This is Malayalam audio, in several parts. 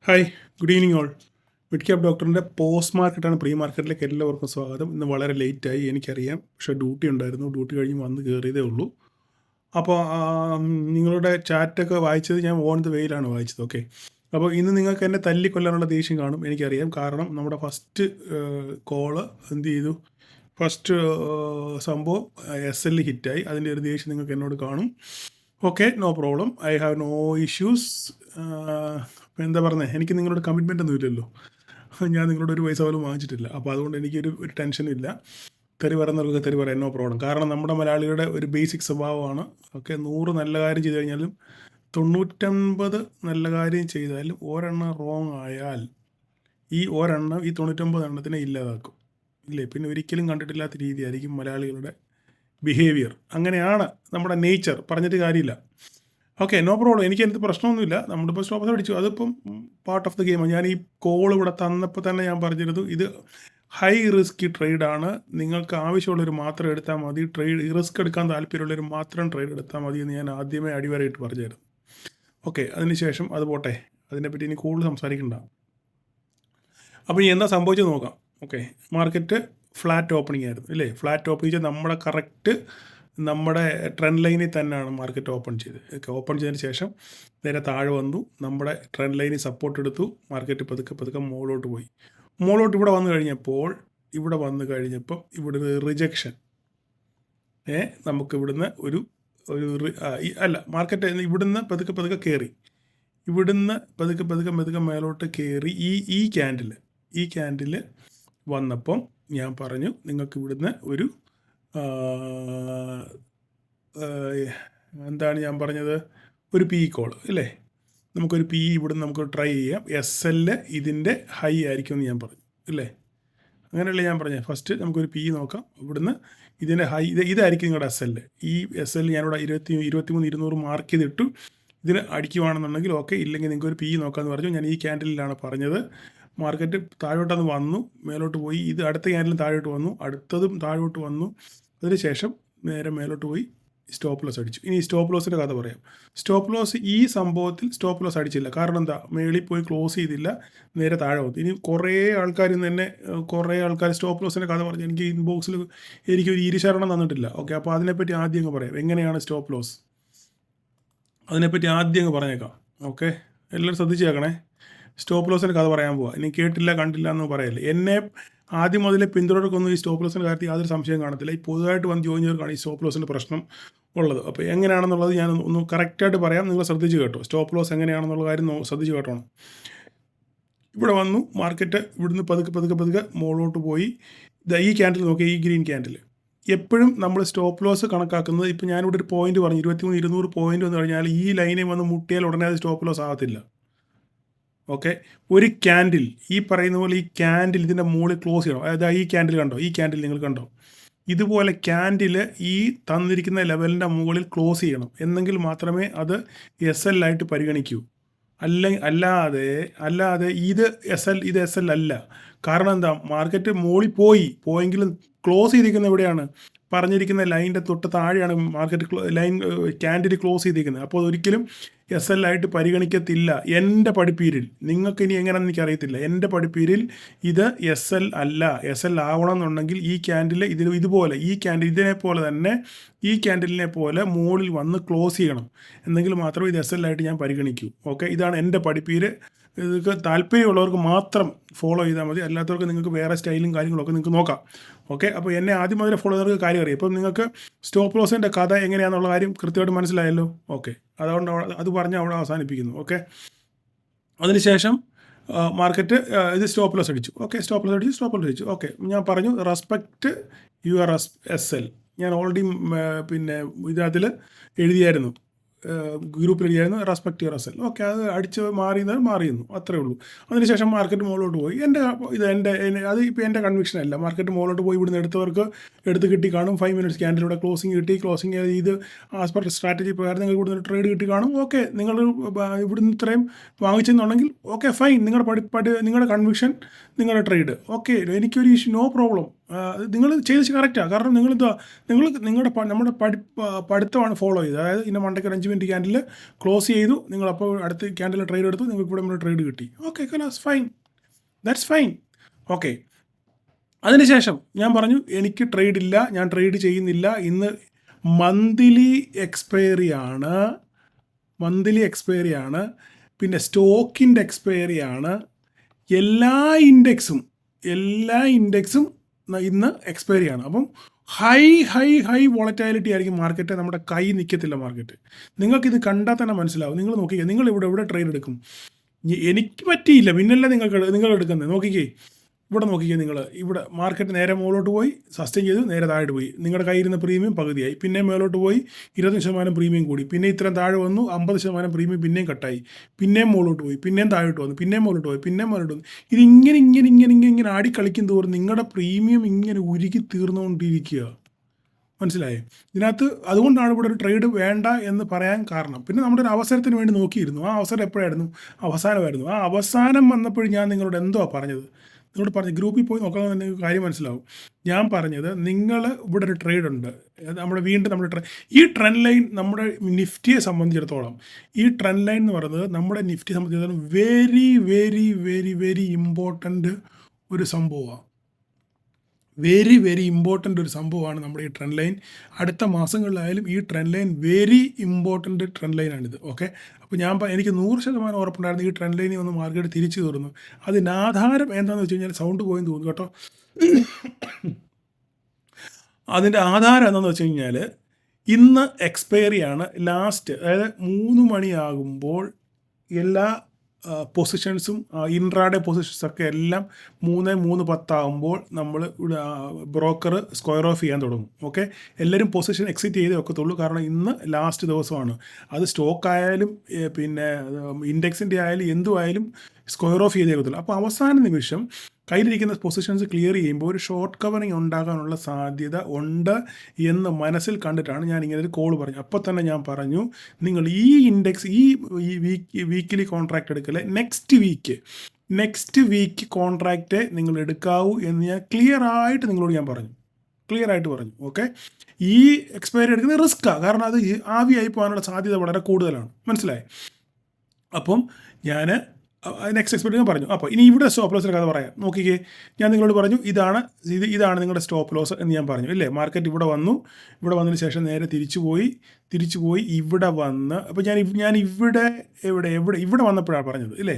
Hi, good evening all. Mid cap ഡോക്ടറിൻ്റെ പോസ്റ്റ് മാർക്കറ്റാണ്. പ്രീ മാർക്കറ്റിലേക്ക് എല്ലാവർക്കും സ്വാഗതം. ഇന്ന് വളരെ ലേറ്റായി എനിക്കറിയാം, പക്ഷേ ഡ്യൂട്ടി ഉണ്ടായിരുന്നു. ഡ്യൂട്ടി കഴിഞ്ഞ് വന്ന് കയറിയതേ ഉള്ളൂ. അപ്പോൾ നിങ്ങളുടെ ചാറ്റൊക്കെ വായിച്ചത് ഞാൻ ഓൺ ദ വെയിലാണ് വായിച്ചത്. ഓക്കെ, അപ്പോൾ ഇന്ന് നിങ്ങൾക്ക് എന്നെ തല്ലിക്കൊല്ലാനുള്ള ദേഷ്യം കാണും, എനിക്കറിയാം. കാരണം നമ്മുടെ ഫസ്റ്റ് കോള് എന്ത് ചെയ്തു, ഫസ്റ്റ് സംഭവം SL ഹിറ്റായി. അതിൻ്റെ ഒരു ദേഷ്യം നിങ്ങൾക്ക് എന്നോട് കാണും. Okay, no problem, I have no issues. എന്താ പറയുന്നത്, എനിക്ക് നിങ്ങളോട് കമ്മിറ്റ്മെൻ്റ് ഒന്നും ഇല്ലല്ലോ. ഞാൻ നിങ്ങളോട് ഒരു പൈസ പോലും വാങ്ങിച്ചിട്ടില്ല. അപ്പോൾ അതുകൊണ്ട് എനിക്കൊരു ടെൻഷനും ഇല്ല. തെറി പറയുന്നവർക്ക് തെറി പറയാൻ നോ പ്രോബ്ലം. കാരണം നമ്മുടെ മലയാളിയുടെ ഒരു ബേസിക് സ്വഭാവമാണ്. ഓക്കെ, 100 നല്ല കാര്യം ചെയ്തു കഴിഞ്ഞാലും 99 നല്ല കാര്യം ചെയ്താലും ഒരെണ്ണം റോങ് ആയാൽ ഈ 99 എണ്ണത്തിനെ ഇല്ലാതാക്കും. ഇല്ലേ? പിന്നെ ഒരിക്കലും കണ്ടിട്ടില്ലാത്ത രീതിയായിരിക്കും മലയാളികളുടെ ബിഹേവിയർ. അങ്ങനെയാണ് നമ്മുടെ നേച്ചർ, പറഞ്ഞിട്ട് കാര്യമില്ല. ഓക്കെ, നോ പ്രോബ്ലം, എനിക്ക് അതിനകത്ത് പ്രശ്നമൊന്നുമില്ല. നമ്മളിപ്പോൾ സ്റ്റോപ്പ് അടിച്ചു, അതിപ്പം പാർട്ട് ഓഫ് ദ ഗെയിമാണ്. ഞാൻ ഈ കോൾ ഇവിടെ തന്നപ്പോൾ തന്നെ ഞാൻ പറഞ്ഞിരുന്നു, ഇത് ഹൈ റിസ്ക് ട്രേഡാണ്. നിങ്ങൾക്ക് ആവശ്യമുള്ളവർ മാത്രം എടുത്താൽ മതി. റിസ്ക് എടുക്കാൻ താല്പര്യമുള്ളവർ മാത്രം ട്രേഡ് എടുത്താൽ മതി എന്ന് ഞാൻ ആദ്യമേ അടിവരയിട്ട് പറഞ്ഞിരുന്നു. ഓക്കെ, അതിനുശേഷം അത് പോട്ടെ, അതിനെപ്പറ്റി ഇനി കൂടുതൽ സംസാരിക്കണ്ട. അപ്പോൾ ഇനി എന്താ സംഭവിച്ചത് നോക്കാം. ഓക്കെ, മാർക്കറ്റ് ഫ്ലാറ്റ് ഓപ്പണിംഗ് ആയിരുന്നു, ഇല്ലേ? ഫ്ലാറ്റ് ഓപ്പണിംഗ് ചെയ്ത് നമ്മുടെ ട്രെൻഡ് ലൈനിൽ തന്നെയാണ് മാർക്കറ്റ് ഓപ്പൺ ചെയ്തത്. ഓപ്പൺ ചെയ്തതിന് ശേഷം നേരെ താഴെ വന്നു, നമ്മുടെ ട്രെൻഡ് ലൈനിൽ സപ്പോർട്ട് എടുത്തു. മാർക്കറ്റ് പതുക്കെ മുകളിലോട്ട് പോയി. മുകളിലോട്ട് ഇവിടെ വന്നു കഴിഞ്ഞപ്പോൾ ഇവിടെ ഒരു റിജക്ഷൻ. നമുക്ക് ഇവിടുന്ന് മാർക്കറ്റ് ഇവിടുന്ന് പതുക്കെ കയറി. ഇവിടുന്ന് പതുക്കെ മേലോട്ട് കയറി. ഈ ക്യാൻഡിൽ വന്നപ്പം ഞാൻ പറഞ്ഞു, നിങ്ങൾക്ക് ഇവിടുന്ന് ഒരു എന്താണ് ഞാൻ പറഞ്ഞത്, ഒരു പി കോൾ, ഇല്ലേ? നമുക്കൊരു പി ഇവിടുന്ന് നമുക്ക് ട്രൈ ചെയ്യാം. SL ഇതിൻ്റെ ഹൈ ആയിരിക്കും എന്ന് ഞാൻ പറഞ്ഞു, ഇല്ലേ? അങ്ങനെയല്ലേ ഞാൻ പറഞ്ഞത്. ഫസ്റ്റ് നമുക്കൊരു പി നോക്കാം. ഇവിടുന്ന് ഇതിൻ്റെ ഹൈ ഇതായിരിക്കും നിങ്ങളുടെ SL. ഈ SL ഞാനിവിടെ 23,200 മാർക്ക് ചെയ്തിട്ടു. ഇതിന് അടിക്കുവാണെന്നുണ്ടെങ്കിൽ ഓക്കെ, ഇല്ലെങ്കിൽ നിങ്ങൾക്ക് ഒരു പി നോക്കാമെന്ന് പറഞ്ഞു. ഞാൻ ഈ ക്യാൻഡിലാണ് പറഞ്ഞത്. മാർക്കറ്റ് താഴോട്ടന്ന് വന്നു, മേലോട്ട് പോയി. ഇത് അടുത്ത ക്യാൻഡിലും താഴോട്ട് വന്നു, അടുത്തതും താഴോട്ട് വന്നു. അതിനുശേഷം നേരെ മേലോട്ട് പോയി സ്റ്റോപ്പ് ലോസ് അടിച്ചു. ഇനി സ്റ്റോപ്പ് ലോസിൻ്റെ കഥ പറയാം. സ്റ്റോപ്പ് ലോസ് ഈ സംഭവത്തിൽ സ്റ്റോപ്പ് ലോസ് അടിച്ചില്ല. കാരണം എന്താ, മേളിൽ പോയി ക്ലോസ് ചെയ്തില്ല, നേരെ താഴെ വന്നു. ഇനി കുറേ ആൾക്കാർ സ്റ്റോപ്പ് ലോസിൻ്റെ കഥ പറഞ്ഞു. എനിക്ക് ഇൻബോക്സിൽ എനിക്കൊരു ഈരിശരണം തന്നിട്ടില്ല. ഓക്കെ, അപ്പോൾ അതിനെപ്പറ്റി ആദ്യം അങ്ങ് പറയാം. എങ്ങനെയാണ് സ്റ്റോപ്പ് ലോസ്, അതിനെപ്പറ്റി ആദ്യം അങ്ങ് പറഞ്ഞേക്കാം. ഓക്കെ, എല്ലാവരും ശ്രദ്ധിച്ച് കേൾക്കണേ. സ്റ്റോപ്പ് ലോസിൻ്റെ കഥ പറയാൻ പോവാം. ഇനി കേട്ടില്ല കണ്ടില്ല എന്ന് പറയല്ലേ. എന്നെ ആദ്യം മുതലേ പിന്തുടർക്കൊന്നും ഈ സ്റ്റോപ്പ് ലോസിൻ്റെ കാര്യത്തിൽ യാതൊരു സംശയം കാണത്തില്ല. ഈ പുതുതായിട്ട് വന്ന് ജോയിൻ ചെയ്തവർക്കാണ് ഈ സ്റ്റോപ്പ് ലോസിൻ്റെ പ്രശ്നം ഉള്ളത്. അപ്പോൾ എങ്ങനെയാണെന്നുള്ളത് ഞാൻ ഒന്ന് കറക്റ്റായിട്ട് പറയാം, നിങ്ങൾ ശ്രദ്ധിച്ച് കേട്ടോ. സ്റ്റോപ്പ് ലോസ് എങ്ങനെയാണെന്നുള്ള കാര്യം ശ്രദ്ധിച്ച് കേട്ടോണം. ഇവിടെ വന്നു മാർക്കറ്റ്, ഇവിടുന്ന് പതുക്കെ മുകളിലോട്ട് പോയി. ഈ ക്യാൻഡിൽ നോക്കി, ഈ ഗ്രീൻ ക്യാൻഡിൽ. എപ്പോഴും നമ്മൾ സ്റ്റോപ്പ് ലോസ് കണക്കാക്കുന്നത്, ഇപ്പോൾ ഞാനിവിടെ ഒരു പോയിന്റ് പറഞ്ഞു, 23,200 പോയിന്റ് വന്നു കഴിഞ്ഞാൽ ഈ ലൈനിൽ വന്ന് മുട്ടിയാൽ ഉടനെ അത് സ്റ്റോപ്പ് ലോസ് ആകത്തില്ല. ഓക്കെ, ഒരു ക്യാൻഡിൽ ഈ പറയുന്ന പോലെ ഈ ക്യാൻഡിൽ ഇതിൻ്റെ മുകളിൽ ക്ലോസ് ചെയ്യണം. അതായത് ഈ ക്യാൻഡിൽ കണ്ടോ, ഈ ക്യാൻഡിൽ നിങ്ങൾ കണ്ടോ, ഇതുപോലെ ക്യാൻഡിൽ ഈ തന്നിരിക്കുന്ന ലെവലിൻ്റെ മുകളിൽ ക്ലോസ് ചെയ്യണം. എന്നെങ്കിൽ മാത്രമേ അത് SL ആയിട്ട് പരിഗണിക്കൂ. അല്ലാതെ ഇത് SL അല്ല. കാരണം എന്താ, മാർക്കറ്റ് മുകളിൽ പോയെങ്കിലും ക്ലോസ് ചെയ്തിരിക്കുന്നത് എവിടെയാണ്, പറഞ്ഞിരിക്കുന്ന ലൈനിൻ്റെ തൊട്ട് താഴെയാണ് മാർക്കറ്റ് ലൈൻ ക്യാൻഡിൽ ക്ലോസ് ചെയ്തിരിക്കുന്നത്. അപ്പോൾ ഒരിക്കലും SL ആയിട്ട് പരിഗണിക്കത്തില്ല എൻ്റെ പഠിപ്പീരിൽ. നിങ്ങൾക്ക് ഇനി എങ്ങനെയാണെന്ന് എനിക്കറിയത്തില്ല. എൻ്റെ പഠിപ്പീരിൽ ഇത് SL അല്ല. SL ആവണമെന്നുണ്ടെങ്കിൽ ഈ ക്യാൻഡിൽ ഇതുപോലെ ഈ ക്യാൻഡിൽ ഇതിനെപ്പോലെ തന്നെ ഈ ക്യാൻഡിലിനെ പോലെ മുകളിൽ വന്ന് ക്ലോസ് ചെയ്യണം. എന്നെങ്കിൽ മാത്രമേ ഇത് SL ആയിട്ട് ഞാൻ പരിഗണിക്കൂ. ഓക്കെ, ഇതാണ് എൻ്റെ പഠിപ്പീര്. ഇതൊക്കെ താല്പര്യമുള്ളവർക്ക് മാത്രം ഫോളോ ചെയ്താൽ മതി. അല്ലാത്തവർക്ക് നിങ്ങൾക്ക് വേറെ സ്റ്റൈലും കാര്യങ്ങളൊക്കെ നിങ്ങൾക്ക് നോക്കാം. ഓക്കെ, അപ്പോൾ എന്നെ ആദ്യം മുതലേ ഫോളോ ചെയ്യുന്നവർക്ക് കാര്യം അറിയാം. ഇപ്പം നിങ്ങൾക്ക് സ്റ്റോപ്പ് ലോസിൻ്റെ കഥ എങ്ങനെയാണെന്നുള്ള കാര്യം കൃത്യമായിട്ട് മനസ്സിലായല്ലോ. ഓക്കെ, അതുകൊണ്ട് അത് പറഞ്ഞ് അവിടെ അവസാനിപ്പിക്കുന്നു. ഓക്കെ, അതിനുശേഷം മാർക്കറ്റ് ഇത് സ്റ്റോപ്പ് ലോസ് അടിച്ചു. ഓക്കെ, സ്റ്റോപ്പ് ലോസ് അടിച്ചു. ഓക്കെ, ഞാൻ പറഞ്ഞു റെസ്പെക്റ്റ് യുവർ SL. ഞാൻ ഓൾറെഡി പിന്നെ ഇതിനകത്തിൽ എഴുതിയായിരുന്നു, ഗ്രൂപ്പിൽ എഴുതിയായിരുന്നു റെസ്പെക്ട് യുവർ SL. ഓക്കെ, അത് അടിച്ച് മാറിയുന്നു, അത്രേ ഉള്ളൂ. അതിനുശേഷം മാർക്കറ്റ് മുകളിലോട്ട് പോയി. അത് ഇപ്പോൾ എൻ്റെ കൺവിക്ഷൻ അല്ല. മാർക്കറ്റ് മുകളിലോട്ട് പോയി ഇവിടുന്ന് എടുത്ത് കിട്ടി കാണും. 5 മിനിറ്റ്സ് ക്യാൻഡിലൂടെ ക്ലോസിങ് ഇത് ആസ് പെർ സ്ട്രാറ്റജി പ്രകാരം നിങ്ങൾക്ക് ഇവിടുന്ന് ട്രേഡ് കിട്ടി കാണും. ഓക്കെ, നിങ്ങൾ ഇവിടുന്ന് ഇത്രയും വാങ്ങിച്ചെന്നുണ്ടെങ്കിൽ ഓക്കെ ഫൈൻ, നിങ്ങളുടെ കൺവിക്ഷൻ, നിങ്ങളുടെ ട്രേഡ്. ഓക്കെ, എനിക്കൊരു ഇഷ്യൂ, നോ പ്രോബ്ലം. നിങ്ങൾ ചെയ്ത് കറക്റ്റാണ്. കാരണം നമ്മുടെ പഠിത്തമാണ് ഫോളോ ചെയ്തത്. അതായത് ഇന്ന മണ്ടയ്ക്ക് ഒരു 5 മിനിറ്റ് ക്യാൻഡിൽ ക്ലോസ് ചെയ്തു, നിങ്ങളപ്പോൾ അടുത്ത ക്യാൻഡിൽ ട്രേഡ് എടുത്തു, നിങ്ങൾക്ക് ഇവിടെ നമ്മൾ ട്രേഡ് കിട്ടി. Okay, Kalas, fine, that's fine. Okay, അതിനുശേഷം ഞാൻ പറഞ്ഞു എനിക്ക് ട്രേഡ് ഇല്ല, ഞാൻ ട്രേഡ് ചെയ്യുന്നില്ല, ഇന്ന് മന്ത്ലി എക്സ്പയറി ആണ്, പിന്നെ സ്റ്റോക്കിൻ്റെ എക്സ്പയറി ആണ്, എല്ലാ ഇൻഡെക്സും ഇന്ന് എക്സ്പയറി ആണ്. അപ്പം ഹൈ വോളറ്റാലിറ്റി ആയിരിക്കും മാർക്കറ്റ്. നമ്മുടെ കൈ നിൽക്കത്തില്ല മാർക്കറ്റ്. നിങ്ങൾക്കിത് കണ്ടാൽ തന്നെ മനസ്സിലാവും. നിങ്ങൾ നോക്കിക്കേ, നിങ്ങൾ ഇവിടെ ട്രേഡ് എടുക്കും. എനിക്ക് പറ്റിയില്ല, പിന്നല്ല നിങ്ങൾ എടുക്കുന്നത്. നോക്കിക്കേ, ഇവിടെ നോക്കിക്കേ, നിങ്ങൾ ഇവിടെ മാർക്കറ്റ് നേരെ മുകളിലോട്ട് പോയി സസ്റ്റെയിൻ ചെയ്തു, നേരെ താഴോട്ട് പോയി, നിങ്ങളുടെ കയ്യിരുന്ന പ്രീമിയം പകുതിയായി, പിന്നെ മേലോട്ട് പോയി 20% പ്രീമിയം കൂടി, പിന്നെ ഇത്രയും താഴെ വന്നു, 50% പ്രീമിയം പിന്നെയും കട്ടായി, പിന്നെയും മുകളിലോട്ട് പോയി, പിന്നെയും താഴോട്ട് വന്നു, പിന്നെയും മുകളിലോട്ട് പോയി, പിന്നെയും മുകളിലോട്ട് വന്നു. ഇതിങ്ങനെ ആടിക്കളിക്കും തോറും നിങ്ങളുടെ പ്രീമിയം ഇങ്ങനെ ഉരുക്കി തീർന്നുകൊണ്ടിരിക്കുക. മനസ്സിലായേ? ഇതിനകത്ത് അതുകൊണ്ടാണ് ഇവിടെ ഒരു ട്രേഡ് വേണ്ട എന്ന് പറയാൻ കാരണം. പിന്നെ നമ്മുടെ ഒരു അവസരത്തിന് വേണ്ടി നോക്കിയിരുന്നു. ആ അവസരം എപ്പോഴായിരുന്നു? അവസാനമായിരുന്നു. ആ അവസാനം വന്നപ്പോൾ ഞാൻ നിങ്ങളോട് എന്തോ പറഞ്ഞത്, നിങ്ങളോട് പറഞ്ഞു ഗ്രൂപ്പിൽ പോയി നോക്കാൻ നിങ്ങൾക്ക് കാര്യം മനസ്സിലാവും. ഞാൻ പറഞ്ഞത്, നിങ്ങൾ ഇവിടെ ഒരു ട്രേഡ് ഉണ്ട്, ഈ ട്രെൻഡ് ലൈൻ നമ്മുടെ നിഫ്റ്റിയെ സംബന്ധിച്ചിടത്തോളം, ഈ ട്രെൻഡ് ലൈൻ എന്ന് പറയുന്നത് നമ്മുടെ നിഫ്റ്റിയെ സംബന്ധിച്ചിടത്തോളം very very very very important ഒരു സംഭവമാണ്. വെരി ഇമ്പോർട്ടൻ്റ് ഒരു സംഭവമാണ് നമ്മുടെ ഈ ട്രെൻഡ് ലൈൻ. അടുത്ത മാസങ്ങളിലായാലും ഈ trend line very important trend ലൈനാണിത്. ഓക്കെ, അപ്പോൾ എനിക്ക് 100% ഉറപ്പുണ്ടായിരുന്നു ഈ ട്രെൻഡ് ലൈനിൽ വന്ന് മാർക്കറ്റ് തിരിച്ചു കയറുന്നു. അതിനാധാരം എന്താണെന്ന് വെച്ച് കഴിഞ്ഞാൽ സൗണ്ട് പോയെന്ന് തോന്നുന്നു കേട്ടോ. അതിൻ്റെ ആധാരം എന്താണെന്ന് വെച്ച് കഴിഞ്ഞാൽ ഇന്ന് എക്സ്പയറി ആണ് ലാസ്റ്റ്, അതായത് 3 മണിയാകുമ്പോൾ എല്ലാ പൊസിഷൻസും ഇൻട്രാഡേ പൊസിഷൻസൊക്കെ എല്ലാം 3:10 നമ്മൾ ബ്രോക്കർ സ്ക്വയർ ഓഫ് ചെയ്യാൻ തുടങ്ങും. ഓക്കെ, എല്ലാവരും പൊസിഷൻ എക്സിറ്റ് ചെയ്തേ ഒക്കത്തുള്ളൂ. കാരണം ഇന്ന് ലാസ്റ്റ് ദിവസമാണ്. അത് സ്റ്റോക്ക് ആയാലും പിന്നെ ഇൻഡെക്സിൻ്റെ ആയാലും എന്തുമായാലും സ്ക്വയർ ഓഫ് ചെയ്തേ ഒക്കത്തുള്ളൂ. അപ്പോൾ അവസാന നിമിഷം കയ്യിലിരിക്കുന്ന പൊസിഷൻസ് ക്ലിയർ ചെയ്യുമ്പോൾ ഒരു ഷോർട്ട് കവറിങ് ഉണ്ടാകാനുള്ള സാധ്യത ഉണ്ട് എന്ന് മനസ്സിൽ കണ്ടിട്ടാണ് ഞാൻ ഇങ്ങനെ ഒരു കോൾ പറഞ്ഞു. അപ്പോൾ തന്നെ ഞാൻ പറഞ്ഞു, നിങ്ങൾ ഈ ഇൻഡെക്സ് ഈ വീക്കിലി കോൺട്രാക്റ്റ് എടുക്കല്, നെക്സ്റ്റ് വീക്ക് കോൺട്രാക്റ്റ് നിങ്ങൾ എടുക്കാവൂ എന്ന് ഞാൻ ക്ലിയർ ആയിട്ട് പറഞ്ഞു. ഓക്കെ, ഈ എക്സ്പയറി എടുക്കുന്നത് റിസ്ക്കാണ്. കാരണം അത് ആവിയായി പോകാനുള്ള സാധ്യത വളരെ കൂടുതലാണ്. മനസ്സിലായി? അപ്പം ഞാൻ നെക്സ്റ്റ് എക്സ്പെക്ട് ഞാൻ പറഞ്ഞു. അപ്പോൾ ഇനി ഇവിടെ സ്റ്റോപ്പ് ലോസിൻ്റെ കഥ പറയാം. നോക്കിക്കേ, ഞാൻ നിങ്ങളോട് പറഞ്ഞു ഇതാണ് നിങ്ങളുടെ സ്റ്റോപ്പ് ലോസ് എന്ന് ഞാൻ പറഞ്ഞു, ഇല്ലേ? മാർക്കറ്റ് ഇവിടെ വന്നതിന് ശേഷം നേരെ തിരിച്ചു പോയി ഇവിടെ വന്ന്, അപ്പോൾ ഞാൻ ഇവിടെ വന്നപ്പോഴാണ് പറഞ്ഞത്, ഇല്ലേ?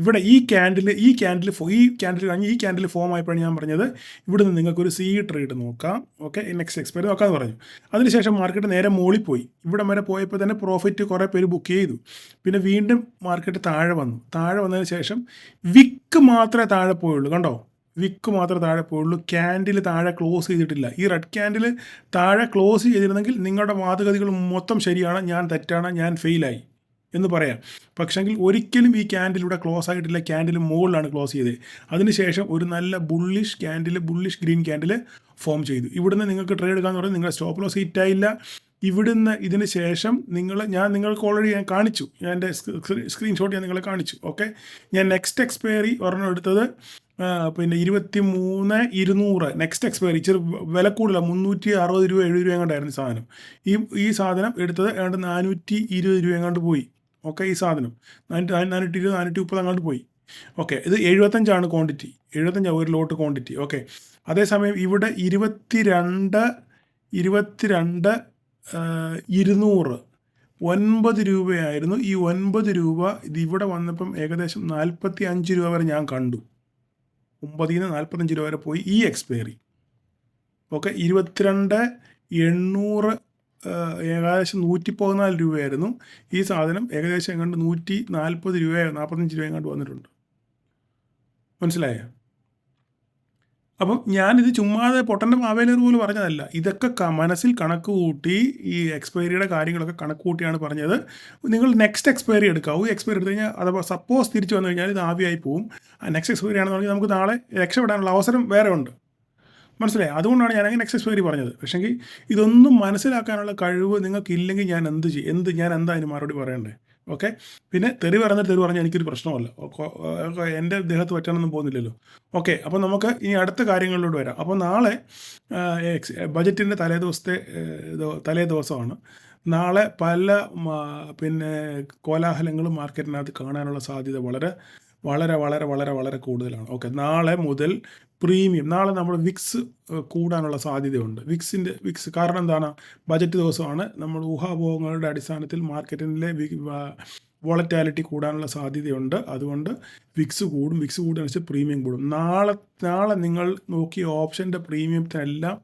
ഇവിടെ ഈ ക്യാൻഡിൽ ഫോം ആയപ്പോഴാണ് ഞാൻ പറഞ്ഞത് ഇവിടെ നിന്ന് നിങ്ങൾക്കൊരു ട്രേഡ് നോക്കാം. ഓക്കെ, നെക്സ്റ്റ് എക്സ്പയറി നോക്കാമെന്ന് പറഞ്ഞു. അതിനുശേഷം മാർക്കറ്റ് നേരെ മോളിൽ പോയി. ഇവിടെ വരെ പോയപ്പോൾ തന്നെ പ്രോഫിറ്റ് കുറേ പേര് ബുക്ക് ചെയ്തു. പിന്നെ വീണ്ടും മാർക്കറ്റ് താഴെ വന്നതിന് ശേഷം വിക്ക് മാത്രമേ താഴെ പോയുള്ളൂ. കണ്ടോ? വിക്ക് മാത്രമേ താഴെ പോയുള്ളൂ. ക്യാൻഡിൽ താഴെ ക്ലോസ് ചെയ്തിട്ടില്ല. ഈ റെഡ് ക്യാൻഡിൽ താഴെ ക്ലോസ് ചെയ്തിരുന്നെങ്കിൽ നിങ്ങളുടെ വാദഗതികൾ മൊത്തം ശരിയാണ്, ഞാൻ തെറ്റാണ്, ഞാൻ ഫെയിലായി എന്ന് പറയാം. പക്ഷെങ്കിൽ ഒരിക്കലും ഈ ക്യാൻഡിൽ ഇവിടെ ക്ലോസ് ആയിട്ടില്ല. ക്യാൻഡിൽ മുകളിലാണ് ക്ലോസ് ചെയ്തത്. അതിനുശേഷം ഒരു നല്ല ബുള്ളിഷ് ഗ്രീൻ ക്യാൻഡിൽ ഫോം ചെയ്തു. ഇവിടുന്ന് നിങ്ങൾക്ക് ട്രേഡ് എടുക്കാമെന്ന് പറഞ്ഞാൽ നിങ്ങളുടെ സ്റ്റോപ്പ് ലോസ് ഹിറ്റായില്ല. ഇതിന് ശേഷം ഞാൻ നിങ്ങൾക്ക് ഓൾറെഡി കാണിച്ചു, ഞാൻ എൻ്റെ സ്ക്രീൻഷോട്ട് ഞാൻ നിങ്ങളെ കാണിച്ചു. ഓക്കെ, ഞാൻ നെക്സ്റ്റ് എക്സ്പയറി ഒരെണ്ണം എടുത്തത് പിന്നെ 23,200 നെക്സ്റ്റ് എക്സ്പയറി, ഇച്ചിരി വില കൂടുതലാണ്, 360 രൂപ 70 രൂപ എങ്ങാണ്ടായിരുന്നു സാധനം. ഈ സാധനം എടുത്തത് ഏതാണ്ട് 420 രൂപ എങ്ങാണ്ട് പോയി. ഓക്കെ, ഈ സാധനം 420 430 അങ്ങോട്ട് പോയി. ഓക്കെ, ഇത് 75 ക്വാണ്ടിറ്റി, 75 ഒരു ലോട്ട് ക്വാണ്ടിറ്റി. ഓക്കെ, അതേസമയം ഇവിടെ 22 200 9 രൂപയായിരുന്നു. ഈ 9 രൂപ ഇത് ഇവിടെ വന്നപ്പം ഏകദേശം 45 രൂപ വരെ ഞാൻ കണ്ടു. 9 നിന്ന് 45 രൂപ വരെ പോയി ഈ എക്സ്പയറി. ഓക്കെ, 22,800 ഏകദേശം 114 രൂപയായിരുന്നു. ഈ സാധനം ഏകദേശം എങ്ങാണ്ട് 140 രൂപയോ 45 രൂപ എങ്ങാണ്ട് വന്നിട്ടുണ്ട്. മനസ്സിലായോ? അപ്പം ഞാനിത് ചുമ്മാതെ പൊട്ടൻ്റെ മാവേലർ പോലും പറഞ്ഞതല്ല. ഇതൊക്കെ മനസ്സിൽ കണക്ക് കൂട്ടി ഈ എക്സ്പയറിയുടെ കാര്യങ്ങളൊക്കെ കണക്ക് കൂട്ടിയാണ് പറഞ്ഞത്. നിങ്ങൾ നെക്സ്റ്റ് എക്സ്പയറി എടുക്കാവൂ. എക്സ്പയറി എടുത്തു കഴിഞ്ഞാൽ അഥവാ സപ്പോസ് തിരിച്ചു വന്നു കഴിഞ്ഞാൽ ഇത് ആവിയായി പോവും. നെക്സ്റ്റ് എക്സ്പയറി ആണെന്ന് പറഞ്ഞാൽ നമുക്ക് നാളെ രക്ഷപ്പെടാനുള്ള അവസരം വേറെ ഉണ്ട്. മനസ്സിലായി? അതുകൊണ്ടാണ് ഞാൻ അങ്ങനെ നെക്സ്റ്റ് എക്സ്പയറി പറഞ്ഞത്. പക്ഷേങ്കിൽ ഇതൊന്നും മനസ്സിലാക്കാനുള്ള കഴിവ് നിങ്ങൾക്കില്ലെങ്കിൽ ഞാൻ ഞാൻ എന്താ അതിന് മറുപടി പറയണ്ടേ? ഓക്കെ. പിന്നെ തെറി പറഞ്ഞാൽ എനിക്കൊരു പ്രശ്നമല്ല. എൻ്റെ ദേഹത്ത് പറ്റാനൊന്നും പോകുന്നില്ലല്ലോ. ഓക്കെ. അപ്പോൾ നമുക്ക് ഇനി അടുത്ത കാര്യങ്ങളിലോട്ട് വരാം. അപ്പോൾ നാളെ ബജറ്റിൻ്റെ തലേ ദിവസമാണ്. നാളെ പല പിന്നെ കോലാഹലങ്ങളും മാർക്കറ്റിനകത്ത് കാണാനുള്ള സാധ്യത വളരെ വളരെ വളരെ വളരെ വളരെ കൂടുതലാണ്. ഓക്കെ. നാളെ മുതൽ നാളെ നമ്മൾ വിക്സ് കൂടാനുള്ള സാധ്യതയുണ്ട്. വിക്സ് കാരണം എന്താണ്? ബജറ്റ് ദിവസമാണ്. നമ്മൾ ഊഹാപോഹങ്ങളുടെ അടിസ്ഥാനത്തിൽ മാർക്കറ്റിലെ വോളറ്റാലിറ്റി കൂടാനുള്ള സാധ്യതയുണ്ട്. അതുകൊണ്ട് വിക്സ് കൂടും. വിക്സ് കൂടുന്നതിനനുസരിച്ച് പ്രീമിയം കൂടും. നാളെ നിങ്ങൾ നോക്കിയ ഓപ്ഷൻ്റെ പ്രീമിയത്തിനെല്ലാം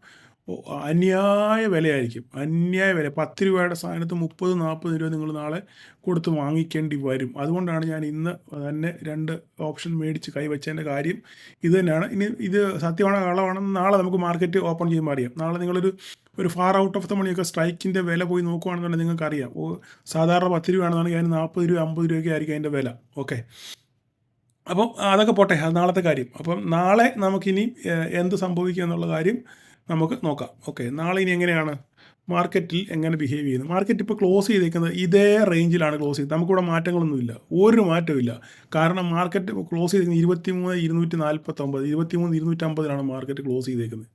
അന്യായ വിലയായിരിക്കും. അന്യായ വില. 10 രൂപയുടെ സാധനത്ത് 30-40 രൂപ നിങ്ങൾ നാളെ കൊടുത്ത് വാങ്ങിക്കേണ്ടി വരും. അതുകൊണ്ടാണ് ഞാൻ ഇന്ന് തന്നെ 2 ഓപ്ഷൻ മേടിച്ച് കൈവച്ചതിൻ്റെ കാര്യം ഇത് തന്നെയാണ്. ഇനി ഇത് സത്യമാണോ കളവാണെന്ന് നാളെ നമുക്ക് മാർക്കറ്റ് ഓപ്പൺ ചെയ്യുമ്പോൾ അറിയാം. നാളെ നിങ്ങളൊരു ഫാർ ഔട്ട് ഓഫ് ദ മണിയൊക്കെ സ്ട്രൈക്കിൻ്റെ വില പോയി നോക്കുകയാണെന്നുണ്ടെങ്കിൽ നിങ്ങൾക്കറിയാം. സാധാരണ 10 രൂപയാണെന്നുണ്ടെങ്കിൽ അതിന് 40 രൂപ 50 രൂപയൊക്കെ ആയിരിക്കും അതിൻ്റെ വില. ഓക്കെ. അപ്പം അതൊക്കെ പോട്ടെ, അത് നാളത്തെ കാര്യം. അപ്പം നാളെ നമുക്കിനി എന്ത് സംഭവിക്കുക എന്നുള്ള കാര്യം നമുക്ക് നോക്കാം. ഓക്കെ. നാളെ ഇനി എങ്ങനെയാണ് മാർക്കറ്റിൽ എങ്ങനെ ബിഹേവ് ചെയ്യുന്നത്? മാർക്കറ്റ് ഇപ്പോൾ ക്ലോസ് ചെയ്തേക്കുന്നത് ഇതേ റേഞ്ചിലാണ് ക്ലോസ് ചെയ്തത്. നമുക്കിവിടെ മാറ്റങ്ങളൊന്നുമില്ല, ഒരു മാറ്റമില്ല. കാരണം മാർക്കറ്റ് ക്ലോസ് ചെയ്തേക്കുന്നത് 23,249, 23,250 മാർക്കറ്റ് ക്ലോസ് ചെയ്തേക്കുന്നത്.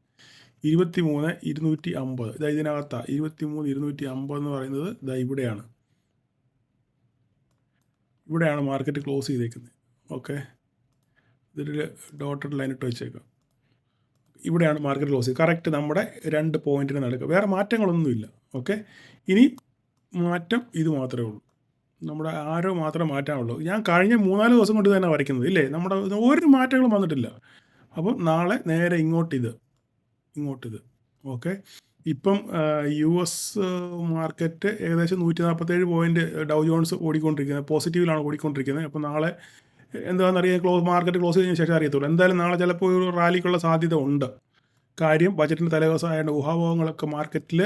23,250 ഇതാ ഇതിനകത്താണ്. 23,250 എന്ന് പറയുന്നത് ഇതാ ഇവിടെയാണ് മാർക്കറ്റ് ക്ലോസ് ചെയ്തേക്കുന്നത്. ഓക്കെ. ഇതൊരു ഡോട്ടഡ് ലൈൻ ഇട്ട് വെച്ചേക്കാം. ഇവിടെയാണ് മാർക്കറ്റ് ക്ലോസ് ചെയ്ത് കറക്റ്റ് നമ്മുടെ 2 പോയിൻറ്റിന് നടക്കുക. വേറെ മാറ്റങ്ങളൊന്നുമില്ല. ഓക്കെ. ഇനി മാറ്റം ഇത് മാത്രമേ ഉള്ളൂ. നമ്മുടെ ആരോ മാത്രമേ മാറ്റാനുള്ളൂ. ഞാൻ കഴിഞ്ഞ 3-4 ദിവസം കൊണ്ട് തന്നെ വരയ്ക്കുന്നത് ഇല്ലേ, നമ്മുടെ ഒരു മാറ്റങ്ങളും വന്നിട്ടില്ല. അപ്പം നാളെ നേരെ ഇങ്ങോട്ടിത്. ഓക്കെ. ഇപ്പം US മാർക്കറ്റ് ഏകദേശം 147 പോയിൻറ്റ് ഡൗ ജോൺസ് ഓടിക്കൊണ്ടിരിക്കുന്നത്, പോസിറ്റീവിലാണ് ഓടിക്കൊണ്ടിരിക്കുന്നത്. അപ്പോൾ നാളെ എന്താണെന്നറിയാം, മാർക്കറ്റ് ക്ലോസ് ചെയ്തതിന് ശേഷം അറിയത്തുള്ളൂ. എന്തായാലും നാളെ ചിലപ്പോൾ ഒരു റാലിക്കുള്ള സാധ്യത ഉണ്ട്. കാര്യം ബജറ്റിൻ്റെ തലേദിവസമായതുകൊണ്ട് ഊഹാപോഹങ്ങളൊക്കെ മാർക്കറ്റിൽ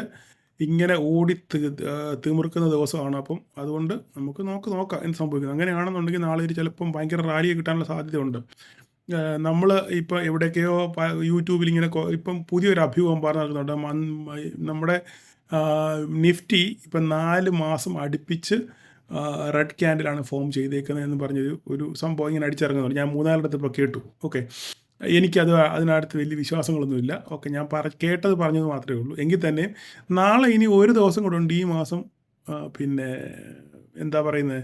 ഇങ്ങനെ തിമിർക്കുന്ന ദിവസമാണ്. അപ്പം അതുകൊണ്ട് നമുക്ക് നോക്കാം എന്ത് സംഭവിക്കുന്നത്. അങ്ങനെയാണെന്നുണ്ടെങ്കിൽ നാളെ ചിലപ്പം ഭയങ്കര റാലി കിട്ടാനുള്ള സാധ്യതയുണ്ട്. നമ്മൾ ഇപ്പോൾ എവിടെയൊക്കെയോ യൂട്യൂബിൽ ഇങ്ങനെ ഇപ്പം പുതിയൊരു അഭ്യൂഹം പറഞ്ഞു നടക്കുന്നുണ്ട്. നമ്മുടെ നിഫ്റ്റി ഇപ്പം 4 മാസം അടുപ്പിച്ച് റെഡ് ക്യാൻഡിലാണ് ഫോം ചെയ്തേക്കുന്നത് എന്ന് പറഞ്ഞൊരു സംഭവം ഇങ്ങനെ അടിച്ചിറങ്ങുന്നുണ്ട്. ഞാൻ 3-4 ഇപ്പോൾ കേട്ടു. ഓക്കെ. അതിനടുത്ത് വലിയ വിശ്വാസങ്ങളൊന്നുമില്ല. ഓക്കെ. ഞാൻ കേട്ടത് പറഞ്ഞത് മാത്രമേ ഉള്ളൂ. എങ്കിൽ തന്നെ നാളെ ഇനി ഒരു ദിവസം കൂടെ ഉണ്ട് ഈ മാസം പിന്നെ എന്താ പറയുന്നത്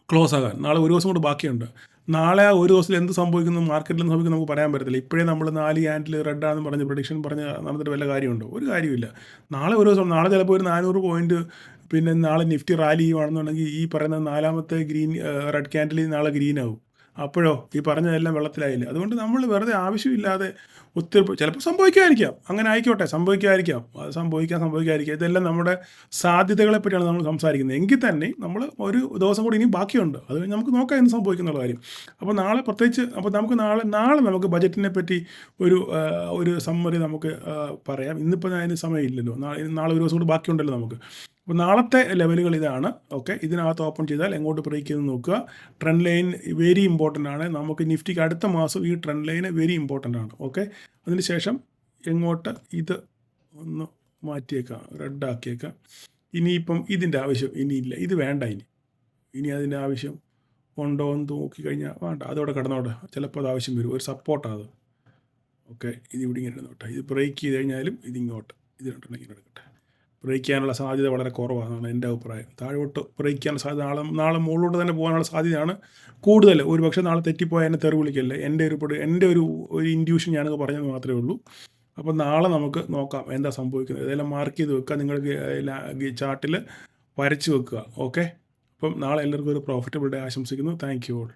ക്ലോസ് ആകാൻ. നാളെ ഒരു ദിവസം കൂടെ ബാക്കിയുണ്ട്. നാളെ ആ ഒരു ദിവസത്തിൽ എന്ത് സംഭവിക്കുന്നു, മാർക്കറ്റിൽ എന്ത് സംഭവിക്കുന്നു നമുക്ക് പറയാൻ പറ്റത്തില്ല. ഇപ്പോഴേ നമ്മൾ 4 ക്യാൻഡിൽ റെഡാണെന്ന് പറഞ്ഞ് പ്രഡിക്ഷൻ പറഞ്ഞ് നടന്നിട്ട് വല്ല കാര്യമുണ്ടോ? ഒരു കാര്യമില്ല. നാളെ ഒരു ദിവസം, നാളെ ചിലപ്പോൾ ഒരു 400 പോയിൻറ്റ് പിന്നെ നാളെ നിഫ്റ്റി റാലി ചെയ്യുകയാണെന്നുണ്ടെങ്കിൽ ഈ പറയുന്ന 4ാമത്തെ റെഡ് ക്യാൻഡിൽ നാളെ ഗ്രീൻ ആവും. അപ്പോഴോ ഈ പറഞ്ഞതെല്ലാം വെള്ളത്തിലായില്ലേ. അതുകൊണ്ട് നമ്മൾ വെറുതെ ആവശ്യമില്ലാതെ ചിലപ്പോൾ സംഭവിക്കാതിരിക്കാം. അങ്ങനെ ആയിക്കോട്ടെ, സംഭവിക്കാതിരിക്കാം. അത് സംഭവിക്കാതിരിക്കാം. ഇതെല്ലാം നമ്മുടെ സാധ്യതകളെ പറ്റിയാണ് നമ്മൾ സംസാരിക്കുന്നത്. എങ്കിൽ തന്നെ നമ്മൾ ഒരു ദിവസം കൂടി ഇനിയും ബാക്കിയുണ്ട്. അത് നമുക്ക് നോക്കാം എന്ത് സംഭവിക്കുന്നുള്ള കാര്യം. അപ്പോൾ നാളെ പ്രത്യേകിച്ച് നമുക്ക് നാളെ നമുക്ക് ബജറ്റിനെ പറ്റി ഒരു സമ്മറി നമുക്ക് പറയാം. ഇന്നിപ്പോൾ അതിന് സമയമില്ലല്ലോ. നാളെ ഒരു ദിവസം കൂടി ബാക്കിയുണ്ടല്ലോ നമുക്ക്. അപ്പോൾ നാളത്തെ ലെവലുകൾ ഇതാണ്. ഓക്കെ. ഇതിനകത്ത് ഓപ്പൺ ചെയ്താൽ എങ്ങോട്ട് ബ്രേക്ക് ചെയ്ത് നോക്കുക. ട്രെൻഡ് ലൈൻ വെരി ഇമ്പോർട്ടൻ്റ് ആണ്. നമുക്ക് നിഫ്റ്റിക്ക് അടുത്ത മാസം ഈ ട്രെൻഡ് ലൈന് വെരി ഇമ്പോർട്ടൻ്റ് ആണ്. ഓക്കെ. അതിനുശേഷം എങ്ങോട്ട് ഇത് ഒന്ന് മാറ്റിയേക്കാം, റെഡാക്കിയേക്കാം. ഇനിയിപ്പം ഇതിൻ്റെ ആവശ്യം ഇനിയില്ല, ഇത് വേണ്ട. ഇനി അതിൻ്റെ ആവശ്യം ഉണ്ടോ എന്ന് നോക്കിക്കഴിഞ്ഞാൽ വേണ്ട, അതോടെ കിടന്നോട്ടെ. ചിലപ്പോൾ അത് ആവശ്യം വരും, ഒരു സപ്പോർട്ടാണ് അത്. ഓക്കെ. ഇതിവിടെ ഇങ്ങനെ ഇരുന്നോട്ടെ. ഇത് ബ്രേക്ക് ചെയ്ത് കഴിഞ്ഞാലും ഇതിങ്ങോട്ട് രണ്ടെണ്ണം ഇങ്ങനെ എടുക്കട്ടെ. ബ്രേക്ക് ചെയ്യാനുള്ള സാധ്യത വളരെ കുറവാണ് എൻ്റെ അഭിപ്രായം. താഴോട്ട് ബ്രേക്ക് ചെയ്യാനുള്ള സാധ്യത നാളെ മുകളിലോട്ട് തന്നെ പോകാനുള്ള സാധ്യതയാണ് കൂടുതൽ. ഒരു പക്ഷേ നാളെ തെറ്റിപ്പോയാൽ എന്നെ തെറി വിളിക്കല്ലേ. എൻ്റെ ഒരു ഇൻഡ്യൂഷൻ ഞാനത് പറഞ്ഞത് മാത്രമേ ഉള്ളൂ. അപ്പോൾ നാളെ നമുക്ക് നോക്കാം എന്താ സംഭവിക്കുന്നത്. ഇതെല്ലാം മാർക്ക് ചെയ്ത് വെക്കുക, നിങ്ങൾ ചാർട്ടിൽ വരച്ച് വെക്കുക. ഓക്കെ. അപ്പം നാളെ എല്ലാവർക്കും ഒരു പ്രോഫിറ്റബിൾ ഡേ ആശംസിക്കുന്നു. Thank you all.